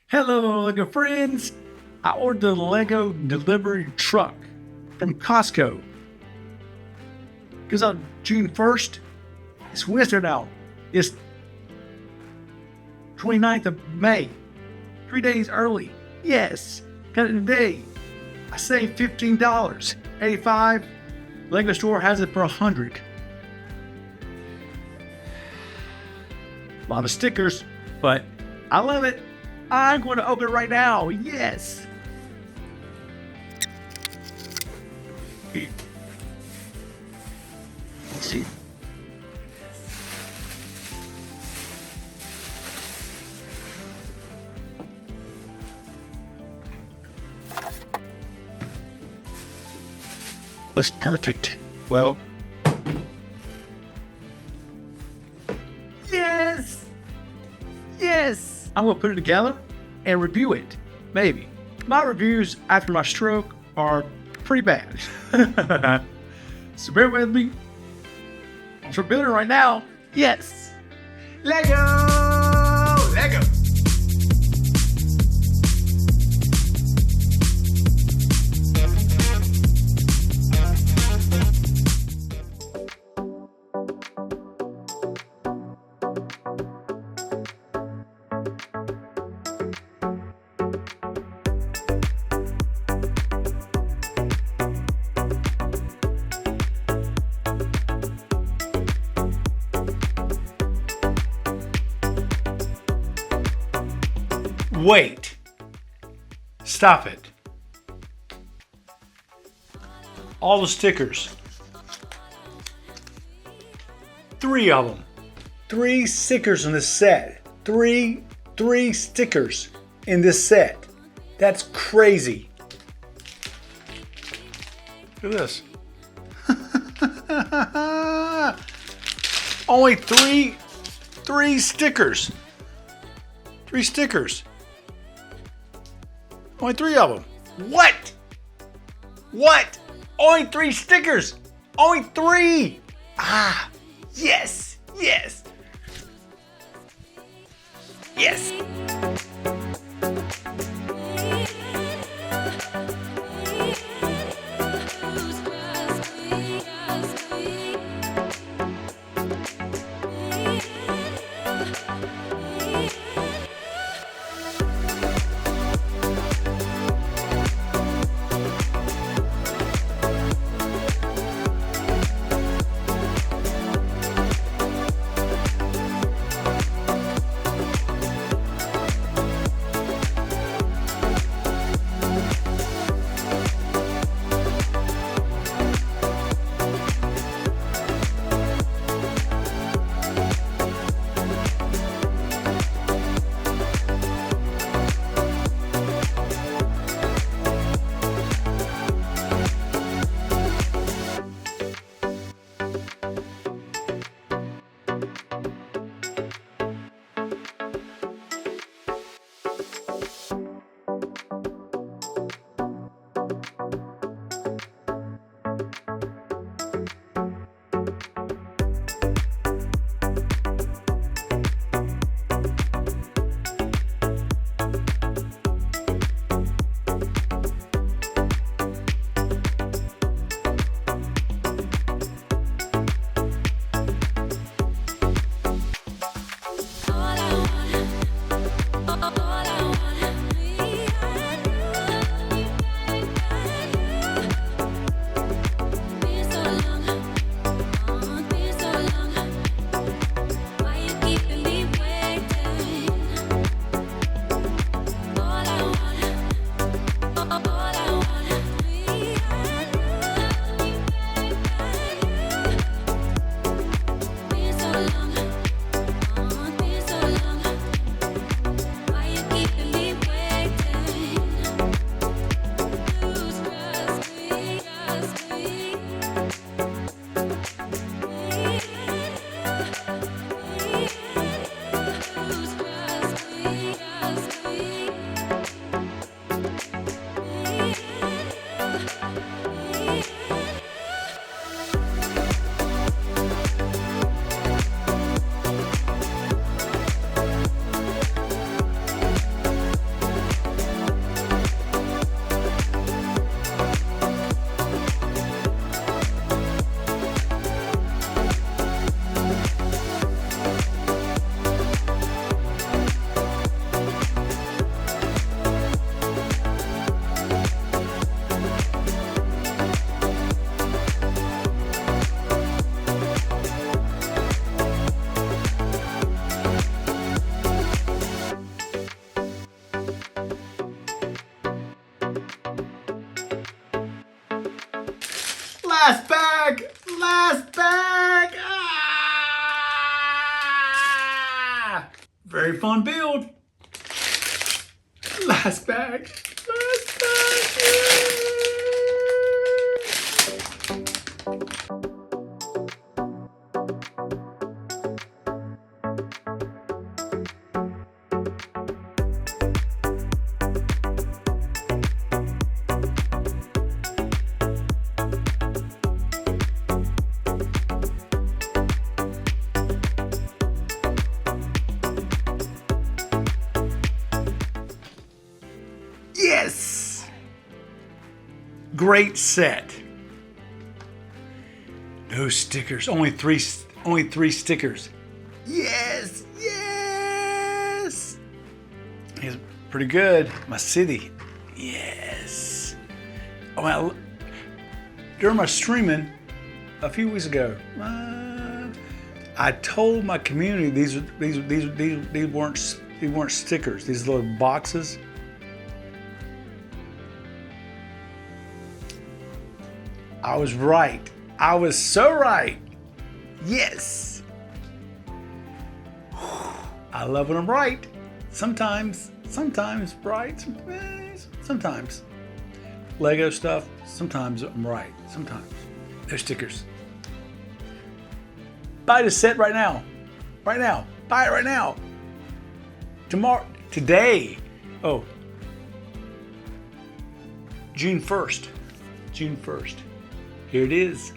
Hello, Lego friends. I ordered the Lego delivery truck from Costco because on June 1st, it's winter now. It's 29th of May, 3 days early. Yes, got it today. I saved $15, 85. Lego store has it for 100. A lot of stickers, but I love it. I'm going to open it right now. Yes. Let's see. That's perfect. Well. Yes. Yes. I'm going to put it together and review it. Maybe. My reviews after my stroke are pretty bad. So bear with me. I'm building it right now. Yes. Lego! Lego! Wait. Stop it. All the stickers. 3 of them. 3 stickers in this set. Three stickers in this set. That's crazy. Look at this. Only three stickers. 3 stickers. Only 3 of them. What? What? Only 3 stickers. Only 3. Ah, yes, yes. Yes. Last bag! Last bag! Ah! Very fun build. Last bag. Last bag. Yes! Great set. No stickers. Only three stickers. Yes! Yes! It's pretty good. My city. Yes. Oh, man. During my streaming a few weeks ago, I told my community these weren't stickers. These little boxes. I was right. I was so right. Yes. I love when I'm right. Sometimes right. Sometimes. Lego stuff. Sometimes I'm right. Sometimes. No stickers. Buy the set right now. Right now. Buy it right now. Tomorrow. Today. Oh. June 1st. June 1st. Here it is.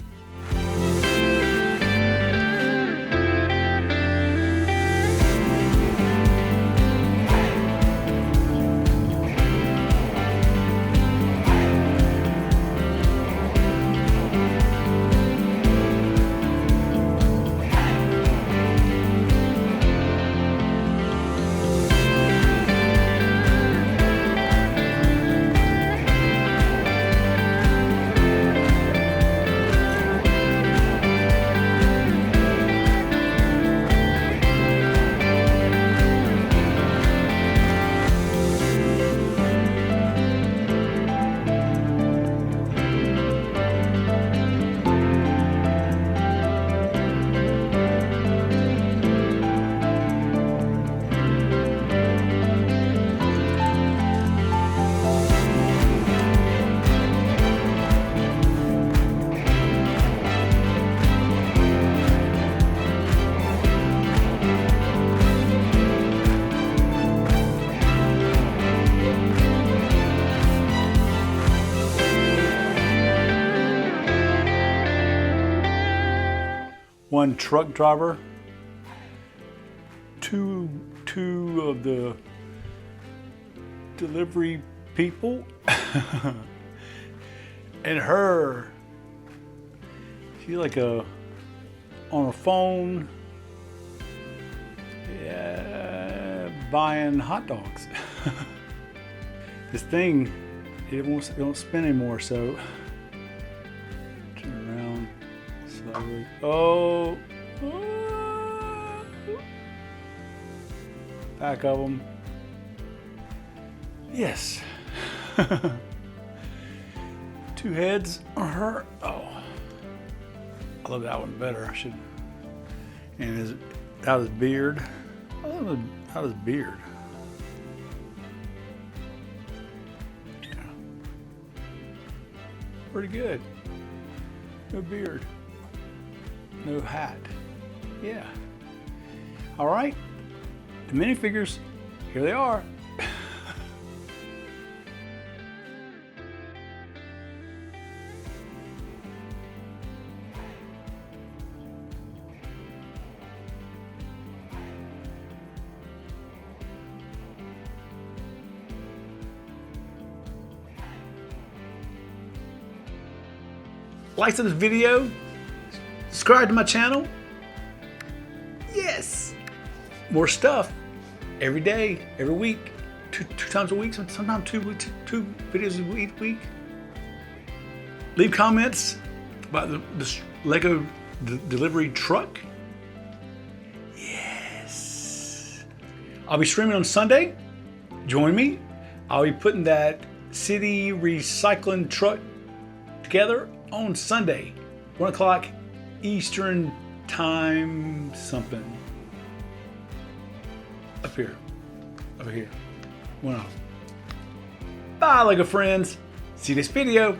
One truck driver, two of the delivery people, and her. She's like on her phone, buying hot dogs. This thing, it don't spin anymore, so turn around. Slowly. Oh. Back of them. Yes. Two heads on her. Oh. I love that one better. I should. And out his beard. I love out his beard. Yeah. Pretty good. No beard. No hat. Yeah. All right. The minifigures, here they are. Like this video. Subscribe to my channel. Yes. More stuff every day, every week, two times a week, sometimes two videos a week. Leave comments about the Lego delivery truck. Yes. I'll be streaming on Sunday. Join me. I'll be putting that city recycling truck together on Sunday, 1 o'clock Eastern time something. Up here. Over here. One off. Bye, Lego friends. See this video.